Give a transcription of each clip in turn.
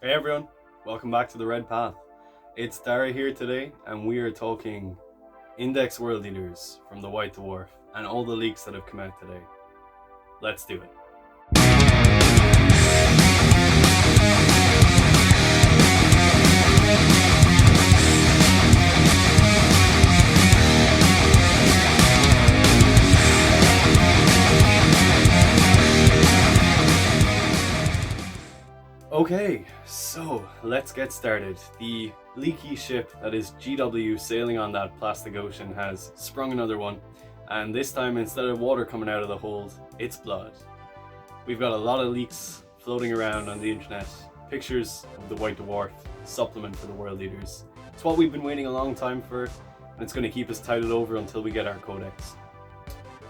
Hey everyone, welcome back to the Red Path. It's Dara here today, and we are talking Index World Leaders from the White Dwarf and all the leaks that have come out today. Let's do it. Okay, so let's get started. The leaky ship that is GW sailing on that plastic ocean has sprung another one, and this time instead of water coming out of the hold, it's blood. We've got a lot of leaks floating around on the internet, pictures of the White Dwarf, supplement for the World Leaders. It's what we've been waiting a long time for, and it's going to keep us tided over until we get our codex.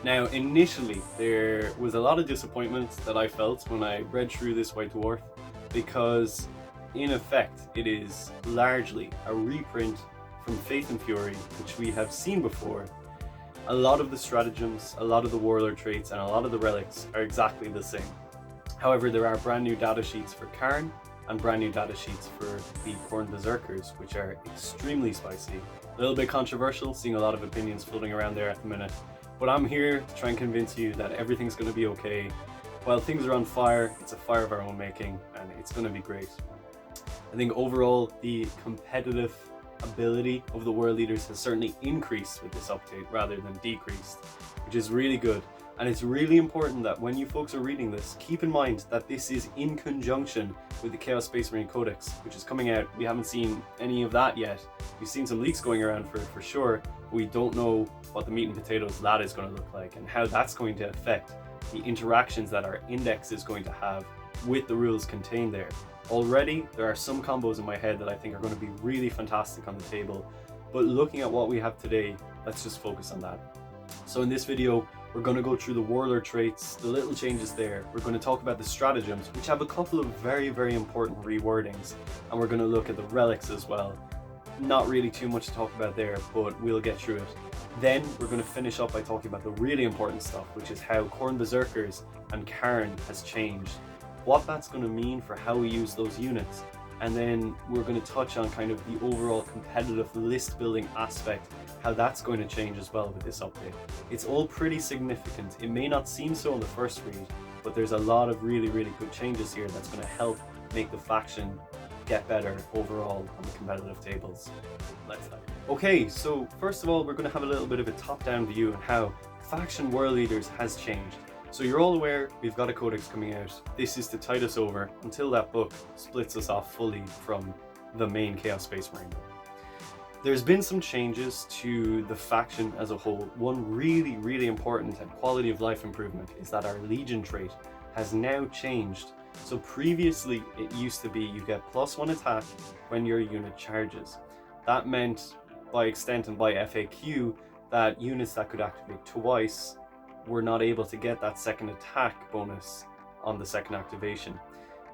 Now, initially, there was a lot of disappointment that I felt when I read through this White Dwarf, because in effect it is largely a reprint from Faith and Fury, which we have seen before. A lot of the stratagems, a lot of the warlord traits, and a lot of the relics are exactly the same. However, there are brand new data sheets for Kharn and brand new data sheets for the Khorne Berserkers, which are extremely spicy. A little bit controversial, seeing a lot of opinions floating around there at the minute, but I'm here to try and convince you that everything's going to be okay. While things are on fire, it's a fire of our own making, and it's going to be great. I think overall, the competitive ability of the World Leaders has certainly increased with this update rather than decreased, which is really good. And it's really important that when you folks are reading this, keep in mind that this is in conjunction with the Chaos Space Marine Codex, which is coming out. We haven't seen any of that yet. We've seen some leaks going around for sure, but we don't know what the meat and potatoes of that is going to look like and how that's going to affect the interactions that our index is going to have with the rules contained there. Already, there are some combos in my head that I think are going to be really fantastic on the table, but looking at what we have today, let's just focus on that. So in this video, we're going to go through the warlord traits, the little changes there. We're going to talk about the stratagems, which have a couple of very important rewordings, and we're going to look at the relics as well. Not really too much to talk about there, but we'll get through it. Then we're going to finish up by talking about the really important stuff, which is how Khorne Berserkers and Kharn has changed, what that's going to mean for how we use those units, and then we're going to touch on kind of the overall competitive list building aspect, how that's going to change as well with this update. It's all pretty significant. It may not seem so on the first read, but there's a lot of really good changes here that's going to help make the faction get better overall on the competitive tables. Let's dive. Okay, so first of all, we're going to have a little bit of a top-down view on how faction World Leaders has changed. So you're all aware we've got a codex coming out. This is to tide us over until that book splits us off fully from the main Chaos Space Marine book. There's been some changes to the faction as a whole. One really important and quality of life improvement is that our Legion trait has now changed. So previously it used to be you get +1 attack when your unit charges. That meant by extent and by FAQ that units that could activate twice were not able to get that second attack bonus on the second activation.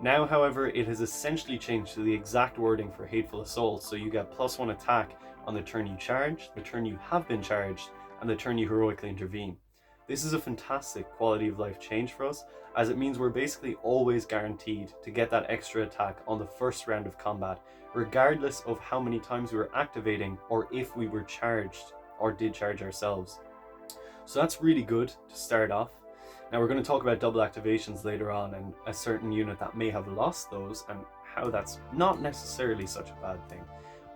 Now, however, it has essentially changed to the exact wording for Hateful Assault, so you get +1 attack on the turn you charge, the turn you have been charged, and the turn you heroically intervene. This is a fantastic quality of life change for us, as it means we're basically always guaranteed to get that extra attack on the first round of combat, regardless of how many times we were activating or if we were charged or did charge ourselves. So that's really good to start off. Now we're going to talk about double activations later on and a certain unit that may have lost those and how that's not necessarily such a bad thing.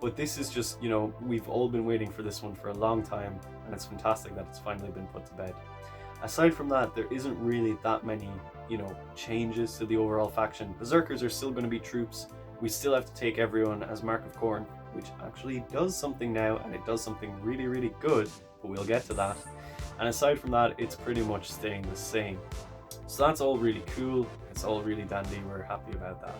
But this is just, we've all been waiting for this one for a long time, and it's fantastic that it's finally been put to bed. Aside from that, there isn't really that many, changes to the overall faction. Berserkers are still going to be troops. We still have to take everyone as Mark of Khorne, which actually does something now, and it does something really good, but we'll get to that. And aside from that, it's pretty much staying the same. So that's all really cool. It's all really dandy. We're happy about that.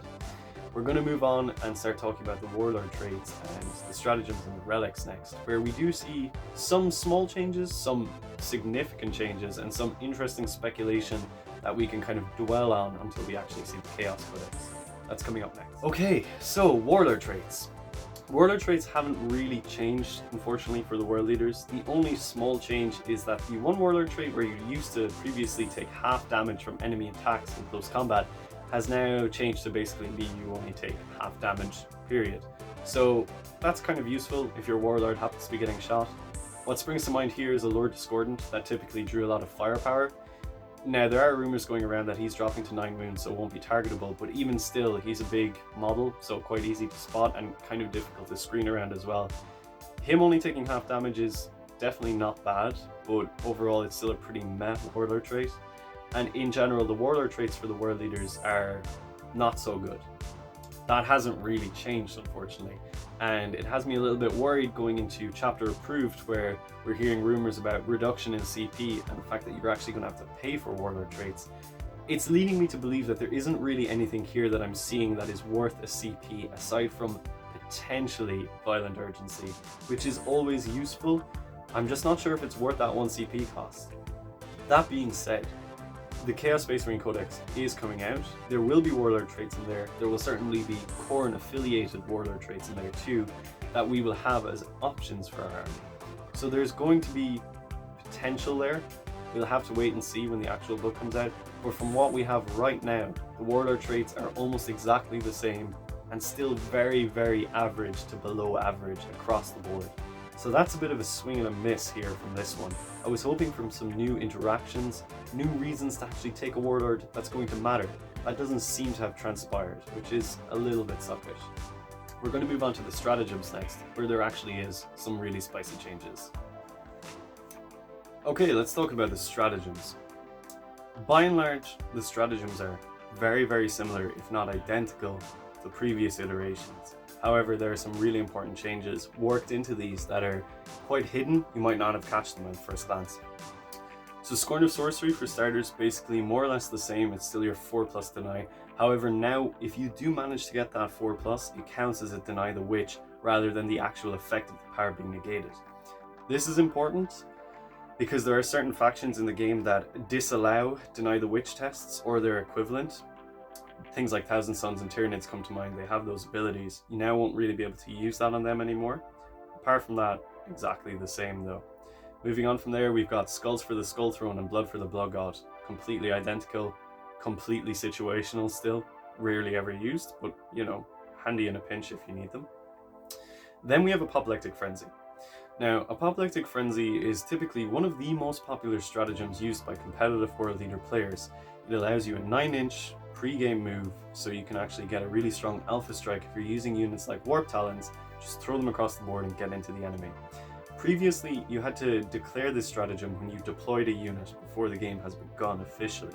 We're going to move on and start talking about the warlord traits and the stratagems and the relics next, where we do see some small changes, some significant changes, and some interesting speculation that we can kind of dwell on until we actually see the Chaos Codex. That's coming up next. Okay, so warlord traits. Warlord traits haven't really changed, unfortunately, for the World Leaders. The only small change is that the one Warlord trait where you used to previously take half damage from enemy attacks in close combat has now changed to basically be you only take half damage, period. So that's kind of useful if your Warlord happens to be getting shot. What springs to mind here is a Lord Discordant that typically drew a lot of firepower. Now, there are rumors going around that he's dropping to 9 wounds, so won't be targetable, but even still, he's a big model, so quite easy to spot and kind of difficult to screen around as well. Him only taking half damage is definitely not bad, but overall it's still a pretty meh Warlord trait. And in general, the Warlord traits for the World Leaders are not so good. That hasn't really changed, unfortunately, and it has me a little bit worried going into Chapter Approved, where we're hearing rumors about reduction in CP and the fact that you're actually going to have to pay for Warlord traits. It's leading me to believe that there isn't really anything here that I'm seeing that is worth a CP aside from potentially Violent Urgency, which is always useful. I'm just not sure if it's worth that 1 CP cost. That being said, the Chaos Space Marine Codex is coming out. There will be Warlord traits in there. There will certainly be Khorne affiliated Warlord traits in there too that we will have as options for our army. So there's going to be potential there. We'll have to wait and see when the actual book comes out. But from what we have right now, the Warlord traits are almost exactly the same and still very, very average to below average across the board. So that's a bit of a swing and a miss here from this one. I was hoping for some new interactions, new reasons to actually take a Warlord that's going to matter. That doesn't seem to have transpired, which is a little bit suckish. We're going to move on to the stratagems next, where there actually is some really spicy changes. Okay, let's talk about the stratagems. By and large, the stratagems are very, very similar, if not identical, to previous iterations. However, there are some really important changes worked into these that are quite hidden. You might not have catched them at first glance. So Scorn of Sorcery, for starters, basically more or less the same. It's still your 4+ deny. However, now if you do manage to get that 4+, it counts as a deny the witch rather than the actual effect of the power being negated. This is important because there are certain factions in the game that disallow deny the witch tests or their equivalent. Things like Thousand Suns and Tyranids come to mind. They have those abilities. You now won't really be able to use that on them anymore. Apart from that, exactly the same though. Moving on from there, we've got Skulls for the Skull Throne and Blood for the Blood God. Completely identical, completely situational still. Rarely ever used, but you know, handy in a pinch if you need them. Then we have Apoplectic Frenzy. Now, Apoplectic Frenzy is typically one of the most popular stratagems used by competitive World Leader players. It allows you a 9-inch pre-game move, so you can actually get a really strong alpha strike if you're using units like Warp Talons. Just throw them across the board and get into the enemy. Previously, you had to declare this stratagem when you deployed a unit before the game has begun officially.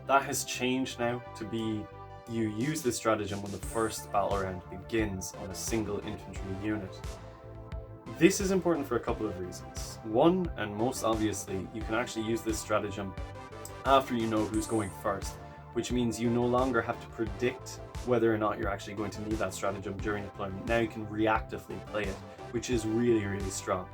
That has changed now to be you use this stratagem when the first battle round begins on a single infantry unit. This is important for a couple of reasons. One, and most obviously, you can actually use this stratagem after you know who's going first, which means you no longer have to predict whether or not you're actually going to need that stratagem during deployment. Now you can reactively play it, which is really, really strong.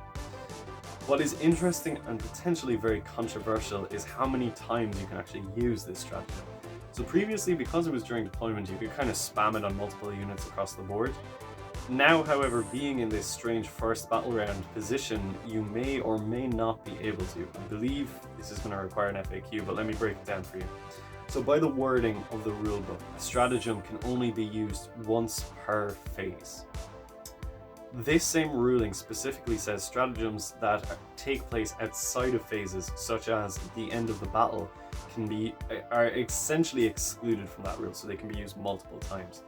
What is interesting and potentially very controversial is how many times you can actually use this stratagem. So previously, because it was during deployment, you could kind of spam it on multiple units across the board. Now, however, being in this strange first battle round position, you may or may not be able to. I believe this is going to require an FAQ, but let me break it down for you. So by the wording of the rulebook, a stratagem can only be used once per phase. This same ruling specifically says stratagems that take place outside of phases, such as the end of the battle, are essentially excluded from that rule, so they can be used multiple times.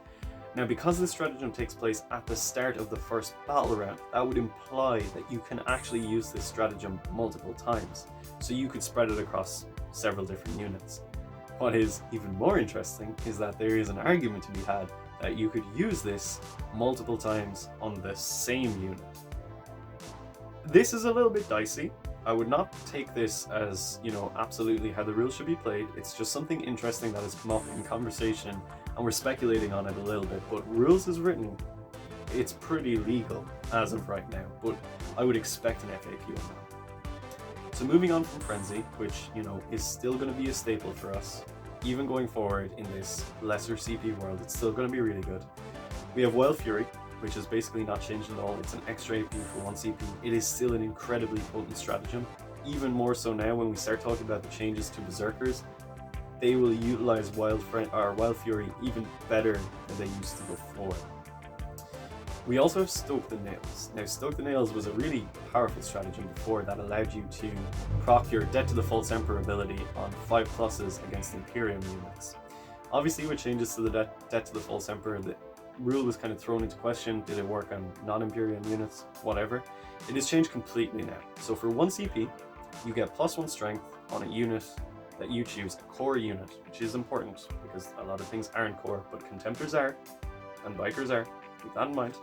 Now, because this stratagem takes place at the start of the first battle round, that would imply that you can actually use this stratagem multiple times, so you could spread it across several different units. What is even more interesting is that there is an argument to be had that you could use this multiple times on the same unit. This is a little bit dicey. I would not take this as, absolutely how the rules should be played. It's just something interesting that has come up in conversation, and we're speculating on it a little bit, but rules as written, it's pretty legal as of right now, but I would expect an FAQ on that. So moving on from Frenzy, which, is still going to be a staple for us, even going forward in this lesser CP world, it's still going to be really good. We have Wild Fury, which has basically not changed at all. It's an extra AP for 1 CP. It is still an incredibly potent stratagem, even more so now when we start talking about the changes to Berserkers. they will utilize Wild Fury even better than they used to before. We also have Stoke the Nails. Now, Stoke the Nails was a really powerful stratagem before that allowed you to proc your Debt to the False Emperor ability on 5 pluses against Imperium units. Obviously, with changes to the Debt to the False Emperor, the rule was kind of thrown into question. Did it work on non-Imperium units? Whatever. It has changed completely now. So for 1 CP, you get +1 strength on a unit that you choose, a core unit, which is important because a lot of things aren't core, but Contemptors are, and Bikers are. Keep that in mind.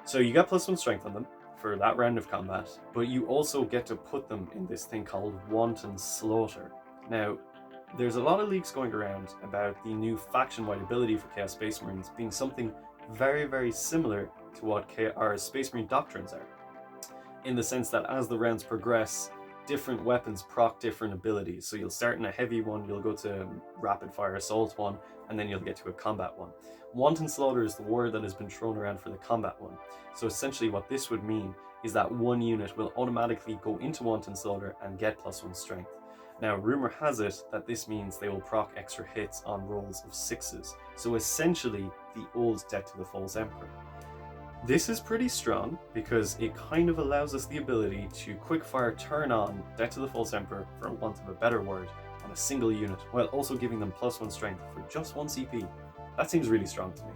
So you get +1 strength on them for that round of combat, but you also get to put them in this thing called Wanton Slaughter. Now, there's a lot of leaks going around about the new faction-wide ability for Chaos Space Marines being something very, very similar to what our Space Marine doctrines are, in the sense that as the rounds progress, different weapons proc different abilities. So you'll start in a heavy one, you'll go to rapid fire assault one, and then you'll get to a combat one. Wanton Slaughter is the word that has been thrown around for the combat one. So essentially what this would mean is that one unit will automatically go into Wanton Slaughter and get +1 strength. Now, rumor has it that this means they will proc extra hits on rolls of 6s. So essentially the old Debt to the False Emperor. This is pretty strong because it kind of allows us the ability to quickfire turn on Debt to the False Emperor, for want of a better word, on a single unit, while also giving them +1 strength for just 1 CP. That seems really strong to me.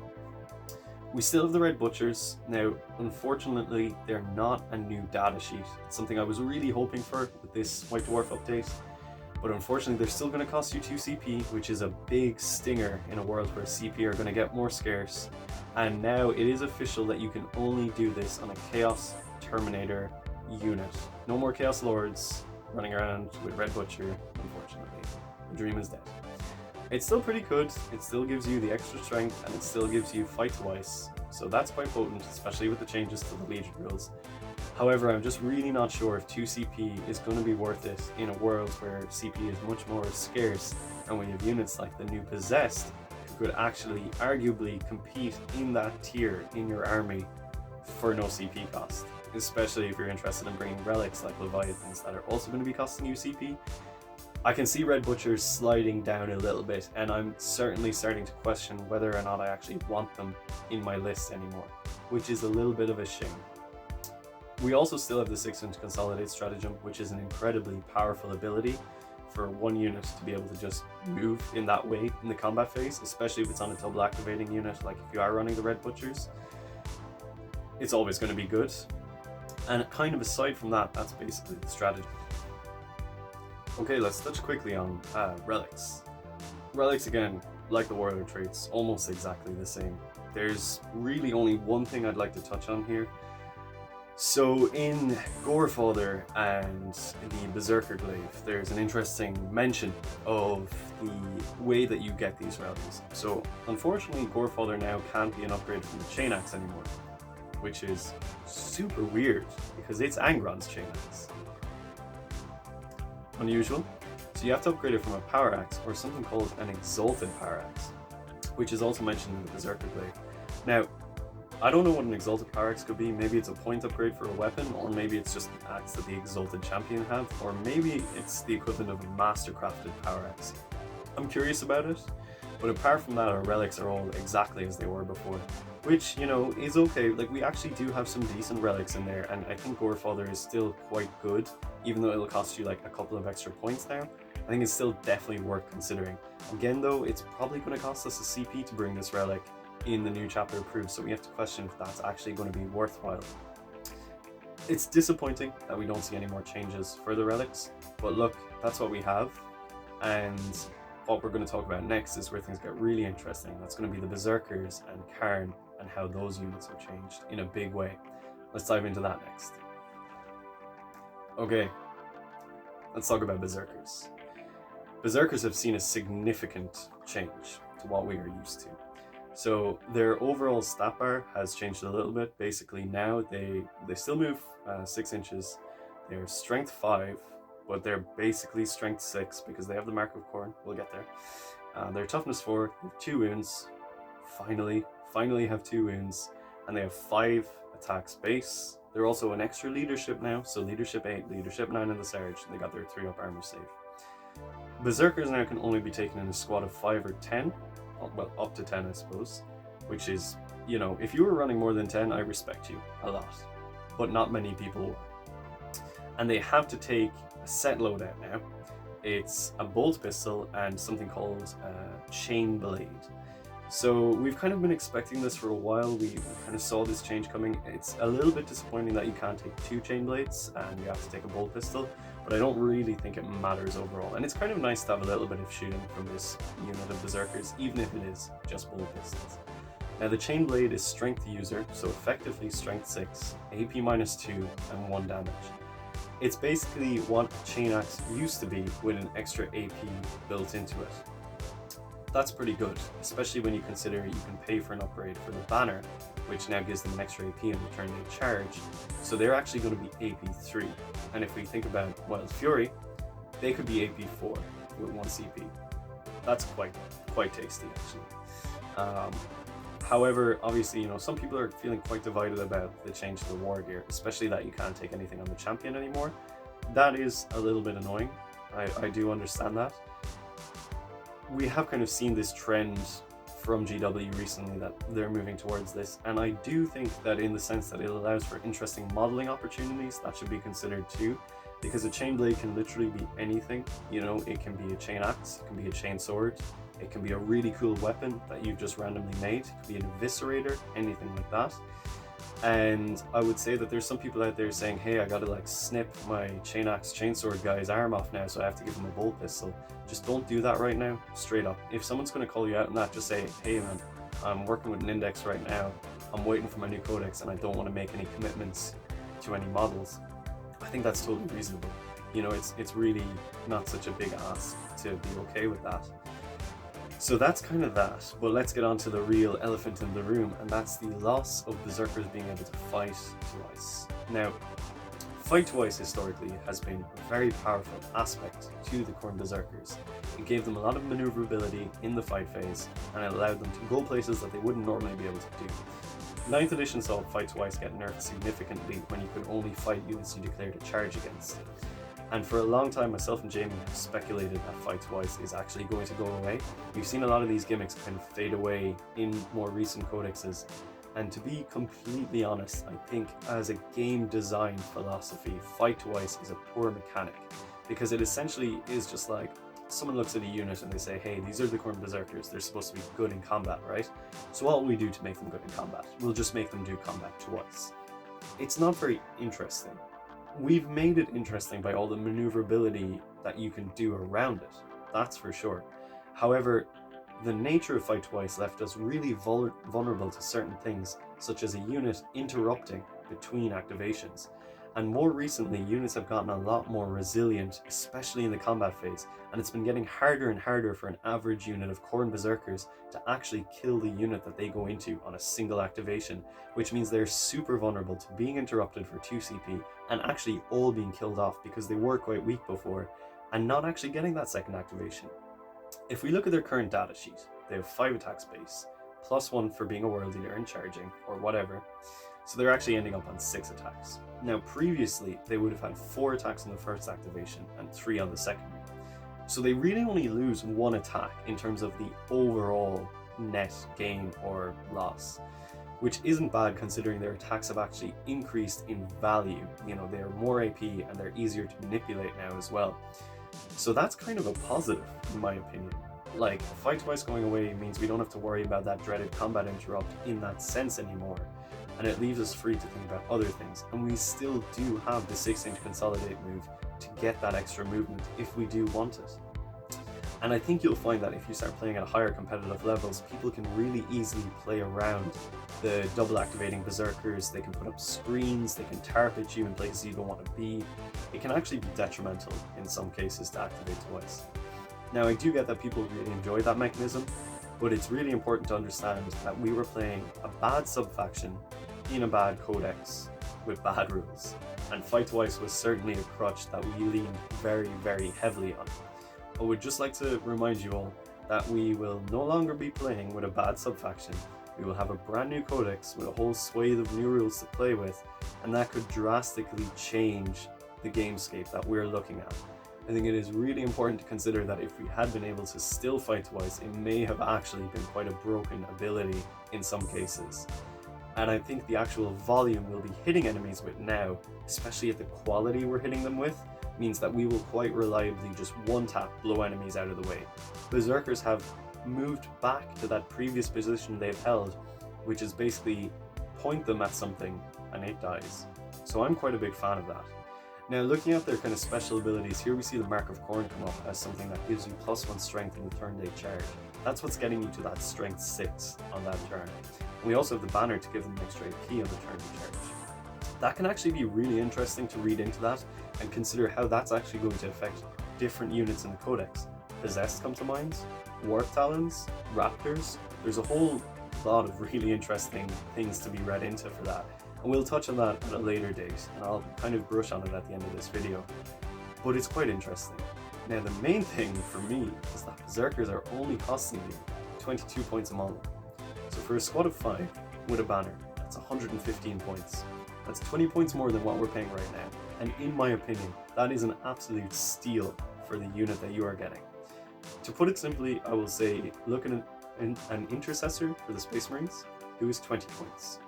We still have the Red Butchers. Now, unfortunately, they're not a new data sheet. It's something I was really hoping for with this White Dwarf update, but unfortunately they're still going to cost you 2 CP, which is a big stinger in a world where CP are going to get more scarce. And now it is official that you can only do this on a Chaos Terminator unit. No more Chaos Lords running around with Red Butcher, unfortunately. The dream is dead. It's still pretty good, it still gives you the extra strength, and it still gives you fight twice, so that's quite potent, especially with the changes to the Legion rules. However, I'm just really not sure if 2 CP is going to be worth it in a world where CP is much more scarce, and when you have units like the new Possessed, who could actually arguably compete in that tier in your army for no CP cost, especially if you're interested in bringing relics like Leviathans that are also going to be costing you CP. I can see Red Butchers sliding down a little bit, and I'm certainly starting to question whether or not I actually want them in my list anymore, which is a little bit of a shame. We also still have the 6-inch Consolidate Stratagem, which is an incredibly powerful ability for one unit to be able to just move in that way in the combat phase, especially if it's on a double activating unit, like if you are running the Red Butchers. It's always going to be good. And kind of aside from that, that's basically the strategy. Okay, let's touch quickly on Relics. Relics, again, like the Warlord traits, almost exactly the same. There's really only one thing I'd like to touch on here. So in Gorefather and the Berserker Glaive, there's an interesting mention of the way that you get these relics. So unfortunately, Gorefather now can't be an upgrade from the Chain Axe anymore, which is super weird because it's Angron's Chain Axe. Unusual. So you have to upgrade it from a Power Axe or something called an Exalted Power Axe, which is also mentioned in the Berserker Glaive. Now, I don't know what an Exalted Power Axe could be. Maybe it's a point upgrade for a weapon, or maybe it's just the axe that the Exalted Champion have, or maybe it's the equivalent of a Mastercrafted Power Axe. I'm curious about it, but apart from that, our relics are all exactly as they were before, which, you know, is okay. Like, we actually do have some decent relics in there, and I think Gorefather is still quite good, even though it'll cost you like a couple of extra points now. I think it's still definitely worth considering. Again though, it's probably going to cost us a CP to bring this relic in the new chapter approved, so we have to question if that's actually going to be worthwhile. It's disappointing that we don't see any more changes for the relics, but look, that's what we have, and what we're going to talk about next is where things get really interesting. That's going to be the Berserkers and Kharn and how those units have changed in a big way. Let's dive into that next. Okay, let's talk about Berserkers. Berserkers have seen a significant change to what we are used to. So their overall stat bar has changed a little bit. Basically now they still move 6 inches. They're strength 5, but they're basically strength 6 because they have the Mark of Khorne. We'll get there. They're toughness 4, they have 2 wounds. Finally have 2 wounds, and they have 5 attacks base. They're also an extra leadership now, so leadership 8, leadership 9 in the Sarge. They got their 3-up armor save. Berserkers now can only be taken in a squad of 5 or 10, well, up to 10 I suppose, which is, you know, if you were running more than 10, I respect you a lot, but not many people were. And they have to take a set loadout now. It's a bolt pistol and something called chain blade. So we've kind of been expecting this for a while. We kind of saw this change coming. It's a little bit disappointing that you can't take 2 chain blades and you have to take a bolt pistol, but I don't really think it matters overall. And it's kind of nice to have a little bit of shooting from this unit of Berserkers, even if it is just bolt pistols. Now the chain blade is strength user, so effectively strength 6, AP minus 2, and 1 damage. It's basically what chain axe used to be with an extra AP built into it. That's pretty good, especially when you consider you can pay for an upgrade for the banner, which now gives them an extra AP in return they charge, so they're actually going to be AP 3. And if we think about Wild Fury, they could be AP 4 with 1 CP. That's quite tasty actually. However, obviously, you know, some people are feeling quite divided about the change to the war gear, especially that you can't take anything on the champion anymore. That is a little bit annoying. I do understand that. We have kind of seen this trend from GW recently that they're moving towards this, and I do think that in the sense that it allows for interesting modeling opportunities, that should be considered too, because a chain blade can literally be anything. You know, it can be a chain axe, it can be a chain sword, it can be a really cool weapon that you've just randomly made, it can be an eviscerator, anything like that. And I would say that there's some people out there saying, hey, I gotta like snip my chain axe chainsword guy's arm off now, so I have to give him a bolt pistol. Just don't do that right now, straight up. If someone's gonna call you out on that, just say, hey man, I'm working with an index right now, I'm waiting for my new codex and I don't want to make any commitments to any models. I think that's totally reasonable. You know, it's really not such a big ask to be okay with that. So that's kind of that, but let's get on to the real elephant in the room, and that's the loss of Berserkers being able to fight twice. Now, fight twice historically has been a very powerful aspect to the Khorne Berserkers. It gave them a lot of maneuverability in the fight phase, and it allowed them to go places that they wouldn't normally be able to do. 9th edition saw fight twice get nerfed significantly when you could only fight units you declared a charge against. And for a long time, myself and Jamie have speculated that fight twice is actually going to go away. We've seen a lot of these gimmicks kind of fade away in more recent codexes. And to be completely honest, I think as a game design philosophy, fight twice is a poor mechanic. Because it essentially is just like, someone looks at a unit and they say, hey, these are the Khorne Berserkers, they're supposed to be good in combat, right? So what will we do to make them good in combat? We'll just make them do combat twice. It's not very interesting. We've made it interesting by all the maneuverability that you can do around it, that's for sure. However, the nature of fight twice left us really vulnerable to certain things, such as a unit interrupting between activations. And more recently, units have gotten a lot more resilient, especially in the combat phase, and it's been getting harder and harder for an average unit of Khorne Berserkers to actually kill the unit that they go into on a single activation, which means they're super vulnerable to being interrupted for 2 CP and actually all being killed off because they were quite weak before and not actually getting that second activation. If we look at their current data sheet, they have 5 attacks base, +1 for being a world eater and charging, or whatever, so they're actually ending up on 6 attacks. Now previously, they would have had 4 attacks on the first activation and 3 on the second. So they really only lose 1 attack in terms of the overall net gain or loss, which isn't bad considering their attacks have actually increased in value. You know, they're more AP and they're easier to manipulate now as well. So that's kind of a positive in my opinion. Like, fight twice going away means we don't have to worry about that dreaded combat interrupt in that sense anymore. And it leaves us free to think about other things, and we still do have the 6-inch consolidate move to get that extra movement if we do want it. And I think you'll find that if you start playing at higher competitive levels, people can really easily play around the double activating Berserkers. They can put up screens, they can target you in places you don't want to be. It can actually be detrimental in some cases to activate twice. Now, I do get that people really enjoy that mechanism, but it's really important to understand that we were playing a bad sub-faction in a bad codex with bad rules, and fight twice was certainly a crutch that we leaned very, very heavily on. I would just like to remind you all that we will no longer be playing with a bad sub-faction. We will have a brand new codex with a whole swathe of new rules to play with, and that could drastically change the gamescape that we're looking at. I think it is really important to consider that if we had been able to still fight twice, it may have actually been quite a broken ability in some cases. And I think the actual volume we'll be hitting enemies with now, especially at the quality we're hitting them with, means that we will quite reliably just one tap blow enemies out of the way. Berserkers have moved back to that previous position they've held, which is basically point them at something and it dies. So I'm quite a big fan of that. Now, looking at their kind of special abilities, here we see the Mark of Khorne come up as something that gives you +1 strength in the turn they charge. That's what's getting you to that strength 6 on that turn. And we also have the banner to give them extra AP on the turn they charge. That can actually be really interesting to read into that and consider how that's actually going to affect different units in the Codex. Possessed come to mind, Warp Talons, Raptors. There's a whole lot of really interesting things to be read into for that. And we'll touch on that at a later date, and I'll kind of brush on it at the end of this video. But it's quite interesting. Now, the main thing for me is that Berserkers are only costing you 22 points a model. So for a squad of 5 with a banner, that's 115 points. That's 20 points more than what we're paying right now. And in my opinion, that is an absolute steal for the unit that you are getting. To put it simply, I will say, look at an intercessor for the Space Marines, who is 20 points.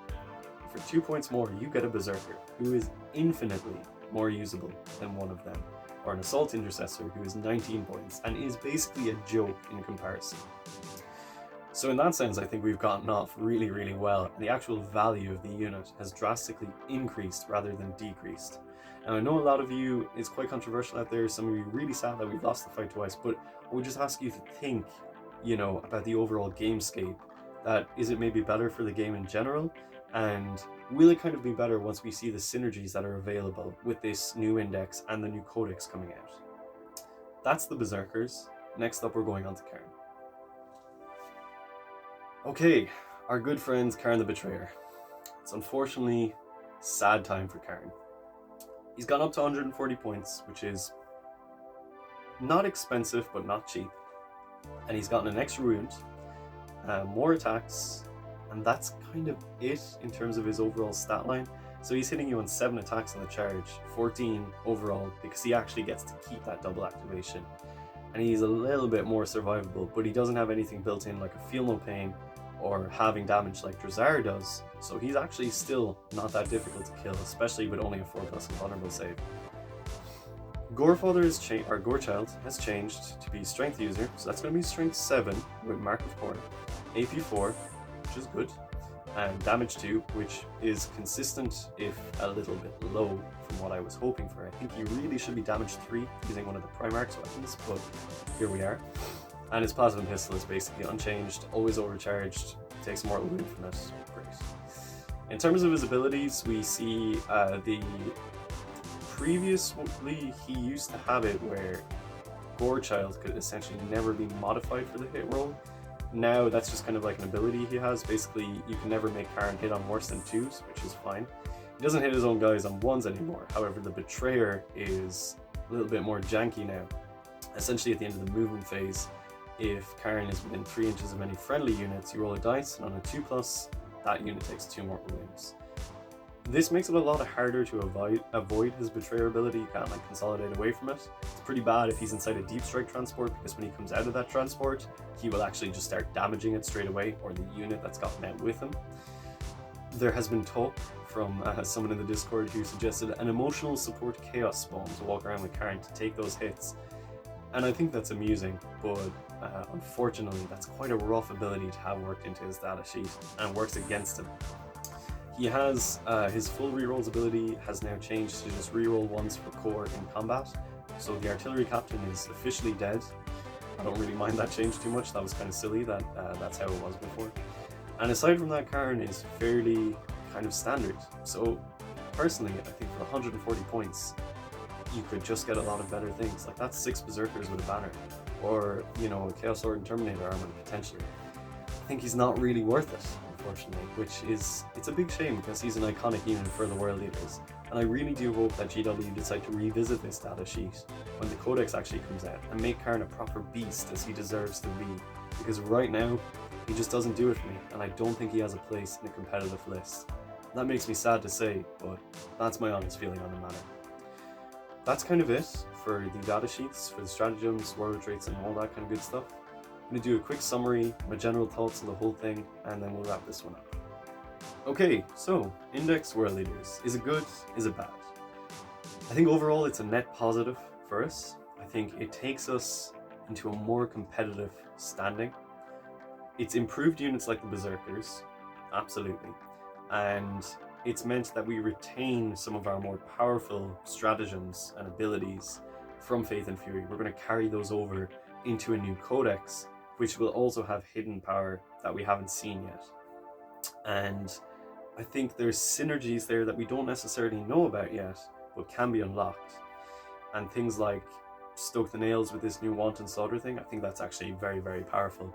For 2 points more, you get a Berserker, who is infinitely more usable than one of them, or an Assault Intercessor, who is 19 points, and is basically a joke in comparison. So in that sense, I think we've gotten off really, really well, and the actual value of the unit has drastically increased rather than decreased. Now, I know a lot of you, it's quite controversial out there, some of you are really sad that we've lost the fight twice, but I would just ask you to think, about the overall gamescape, that is it maybe better for the game in general? And will it kind of be better once we see the synergies that are available with this new index and the new codex coming out? That's the Berserkers. Next up, we're going on to Kharn. Okay, our good friends Kharn the Betrayer. It's unfortunately a sad time for Kharn. He's gone up to 140 points, which is not expensive but not cheap. And he's gotten an extra wound, more attacks, and that's kind of it in terms of his overall stat line. So he's hitting you on 7 attacks on the charge, 14 overall, because he actually gets to keep that double activation. And he's a little bit more survivable, but he doesn't have anything built in like a Feel No Pain or having damage like Dara'S does. So he's actually still not that difficult to kill, especially with only a 4+ invulnerable save. Gorechild has changed to be Strength User, so that's going to be Strength 7 with Mark of Khorne, AP 4, which is good, and Damage 2, which is consistent if a little bit low from what I was hoping for. I think you really should be Damage 3 using one of the Primarch's weapons, but here we are. And his Plasma Pistol is basically unchanged, always overcharged, takes mortal wound from it, great. In terms of his abilities, we see previously he used to have it where Gorechild could essentially never be modified for the hit roll. Now that's just kind of like an ability he has. Basically, you can never make Kharn hit on worse than 2s, which is fine. He doesn't hit his own guys on 1s anymore. However, the Betrayer is a little bit more janky now. Essentially, at the end of the movement phase, if Kharn is within 3 inches of any friendly units, you roll a dice, and on a 2+, that unit takes 2 mortal wounds. This makes it a lot harder to avoid his Betrayer ability. You can't like consolidate away from it. It's pretty bad if he's inside a deep strike transport, because when he comes out of that transport, he will actually just start damaging it straight away, or the unit that's gotten out with him. There has been talk from someone in the Discord who suggested an emotional support chaos spawn to walk around with Kharn to take those hits. And I think that's amusing, but unfortunately that's quite a rough ability to have worked into his data sheet, and works against him. He has his full rerolls ability has now changed to just reroll 1s for core in combat. So the artillery captain is officially dead. I don't really mind that change too much. That was kind of silly that that's how it was before. And aside from that, Kharn is fairly kind of standard. So personally, I think for 140 points, you could just get a lot of better things. Like that's 6 Berserkers with a banner, or a Chaos Sword and Terminator armor potentially. I think he's not really worth it, unfortunately, it's a big shame because he's an iconic unit for the World Leaders. And I really do hope that GW decide to revisit this data sheet when the Codex actually comes out and make Kharn a proper beast as he deserves to be. Because right now, he just doesn't do it for me, and I don't think he has a place in a competitive list. That makes me sad to say, but that's my honest feeling on the matter. that's kind of it for the data sheets, for the stratagems, warlord traits, and all that kind of good stuff. I'm going to do a quick summary, my general thoughts on the whole thing, and then we'll wrap this one up. Okay, so Index World Leaders. Is it good? Is it bad? I think overall it's a net positive for us. I think it takes us into a more competitive standing. It's improved units like the Berserkers, absolutely. And it's meant that we retain some of our more powerful stratagems and abilities from Faith and Fury. We're going to carry those over into a new codex, which will also have hidden power that we haven't seen yet. And I think there's synergies there that we don't necessarily know about yet, but can be unlocked. And things like Stoke the Nails with this new Wanton Slaughter thing, I think that's actually very, very powerful.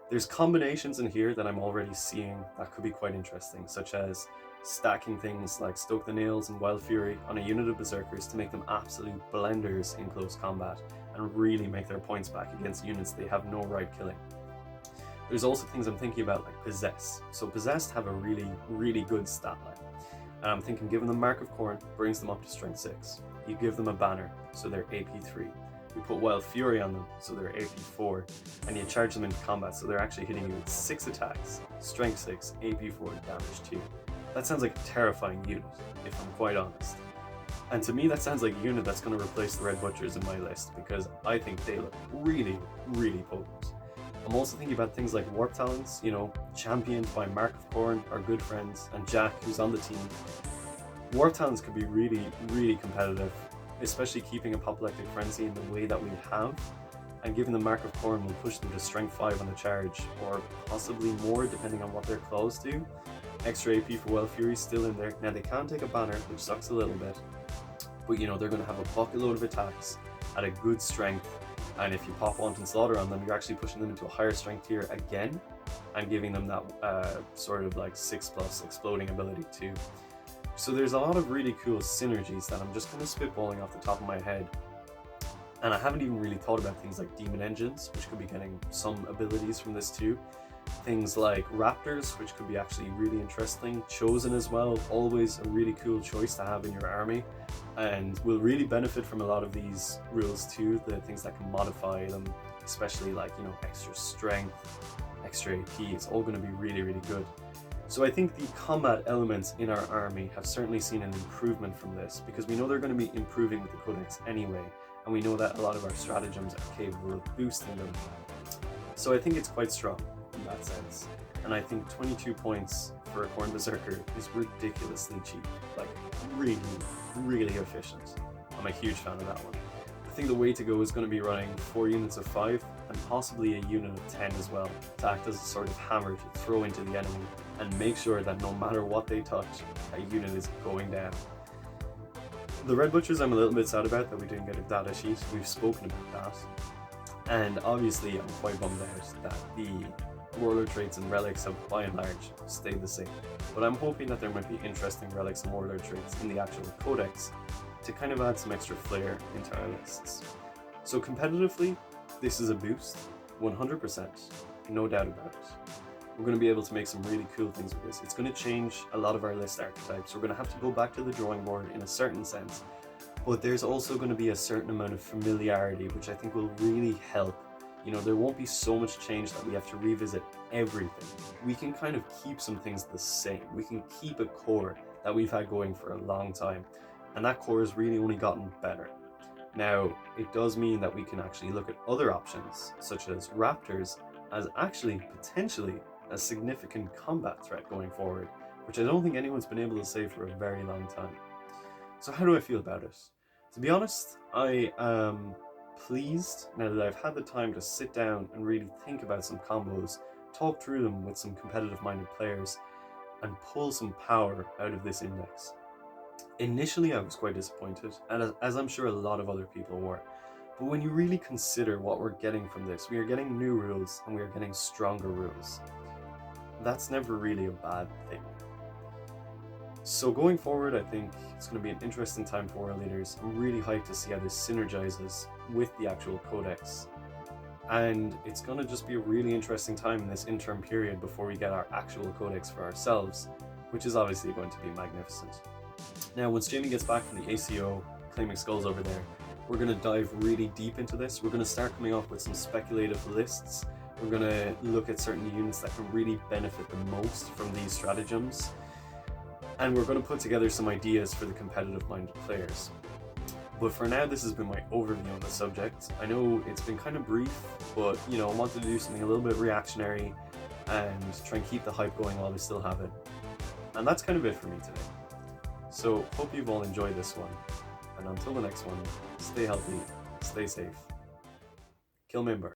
There's combinations in here that I'm already seeing that could be quite interesting, such as stacking things like Stoke the Nails and Wild Fury on a unit of Berserkers to make them absolute blenders in close combat and really make their points back against units they have no right killing. There's also things I'm thinking about like Possess. So Possessed have a really, really good stat line. And I'm thinking giving them Mark of Khorne brings them up to Strength 6. You give them a banner, so they're AP 3. You put Wild Fury on them, so they're AP 4. And you charge them into combat, so they're actually hitting you with 6 attacks, Strength 6, AP 4, damage 2. That sounds like a terrifying unit, if I'm quite honest. And to me that sounds like a unit that's going to replace the Red Butchers in my list, because I think they look really, really potent. I'm also thinking about things like Warp Talons, you know, championed by Mark of Khorne, our good friends, and Jack, who's on the team. Warp Talons could be really, really competitive, especially keeping Apoplectic Frenzy in the way that we have, and giving them Mark of Khorne will push them to Strength 5 on the charge, or possibly more depending on what their claws do. Extra AP for Wild Fury still in there. Now they can take a banner, which sucks a little bit, but you know, they're going to have a bucket load of attacks at a good strength. And if you pop Wanton Slaughter on them, you're actually pushing them into a higher strength tier again and giving them that sort of like 6+ exploding ability too. So there's a lot of really cool synergies that I'm just kind of spitballing off the top of my head. And I haven't even really thought about things like Demon Engines, which could be getting some abilities from this too. Things like Raptors, which could be actually really interesting. Chosen as well, always a really cool choice to have in your army, and will really benefit from a lot of these rules too, the things that can modify them, especially like, you know, extra strength, extra AP. It's all going to be really, really good. So I think the combat elements in our army have certainly seen an improvement from this, because we know they're going to be improving with the codex anyway, and we know that a lot of our stratagems are capable of boosting them. So I think it's quite strong in that sense, and I think 22 points for a Khorne Berserker is ridiculously cheap, like really, really efficient. I'm a huge fan of that one. I think the way to go is going to be running 4 units of 5 and possibly a unit of 10 as well, to act as a sort of hammer to throw into the enemy and make sure that no matter what they touch, a unit is going down. The Red Butchers I'm a little bit sad about that we didn't get a data sheet. We've spoken about that. And obviously I'm quite bummed out that the Warlord traits and Relics have by and large stayed the same. But I'm hoping that there might be interesting Relics and Warlord traits in the actual codex to kind of add some extra flair into our lists. So competitively, this is a boost, 100%, no doubt about it. We're going to be able to make some really cool things with this. It's going to change a lot of our list archetypes. We're going to have to go back to the drawing board in a certain sense, but there's also going to be a certain amount of familiarity, which I think will really help. You know, there won't be so much change that we have to revisit everything. We can kind of keep some things the same. We can keep a core that we've had going for a long time, and that core has really only gotten better. Now, it does mean that we can actually look at other options, such as Raptors, as actually potentially a significant combat threat going forward, which I don't think anyone's been able to say for a very long time. So how do I feel about it? To be honest, I am pleased now that I've had the time to sit down and really think about some combos, talk through them with some competitive-minded players, and pull some power out of this index. Initially I was quite disappointed, and as I'm sure a lot of other people were. But when you really consider what we're getting from this, we are getting new rules and we are getting stronger rules. That's never really a bad thing. So going forward, I think it's going to be an interesting time for our leaders. I'm really hyped to see how this synergizes with the actual codex. And it's going to just be a really interesting time in this interim period before we get our actual codex for ourselves, which is obviously going to be magnificent. Now, once Jamie gets back from the ACO, Claiming Skulls over there. We're going to dive really deep into this. We're going to start coming up with some speculative lists. We're going to look at certain units that can really benefit the most from these stratagems. And we're going to put together some ideas for the competitive-minded players. But for now, this has been my overview on the subject. I know it's been kind of brief, but you know, I wanted to do something a little bit reactionary and try and keep the hype going while we still have it. And that's kind of it for me today. So, hope you've all enjoyed this one. And until the next one, stay healthy, stay safe. Kill Mimber.